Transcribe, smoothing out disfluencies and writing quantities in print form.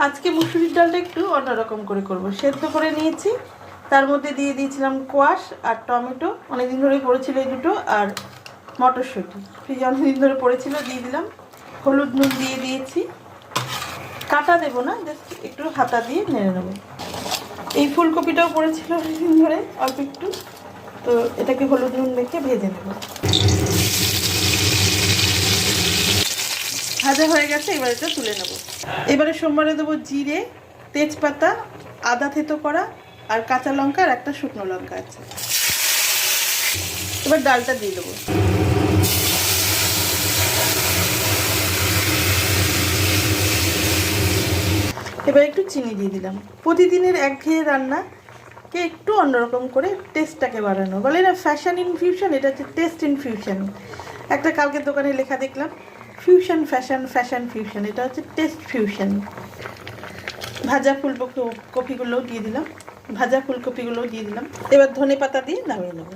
আজকে মুসুরির ডালটা একটু অন্যরকম করে করব। সেদ্ধ করে নিয়েছি, তার মধ্যে দিয়ে দিয়েছিলাম কোয়াশ আর টমেটো, অনেকদিন ধরেই পড়েছিল এই দুটো, আর মটরশুঁটি ফ্রিজে অনেকদিন ধরে পড়েছিল, দিয়ে দিলাম। হলুদ নুন দিয়ে দিয়েছি, কাটা দেবো না, জাস্ট একটু হাতা দিয়ে নেড়ে নেবো। এই ফুলকপিটাও পড়েছিল অনেকদিন ধরে, অল্প একটু, তো এটাকে হলুদ নুন মেখে ভেজে নেব। ভাজা হয়ে গেছে, এবার এটা তুলে নেব। এবারে সোমবারে দেবো জিরে, তেজপাতা, আদা থেতো করা, আর কাঁচা লঙ্কা, আর একটা শুকনো লঙ্কা আছে। এবার ডালটা দিয়ে দেবো। এবার একটু চিনি দিয়ে দিলাম। প্রতিদিনের একঘেয়ে রান্নাকে একটু অন্যরকম করে টেস্টটাকে বাড়ানো, বলে না ফ্যাশন ইনফিউশন, এটা হচ্ছে টেস্ট ইনফিউশন। একটা কালকের দোকানে লেখা দেখলাম, ফিউশন ফ্যাশন, ফ্যাশন ফিউশন, এটা হচ্ছে টেস্ট ফিউশন। ভাজা ফুলকপিগুলোও দিয়ে দিলাম, এবার ধনে পাতা দিয়ে নামিয়ে নেব।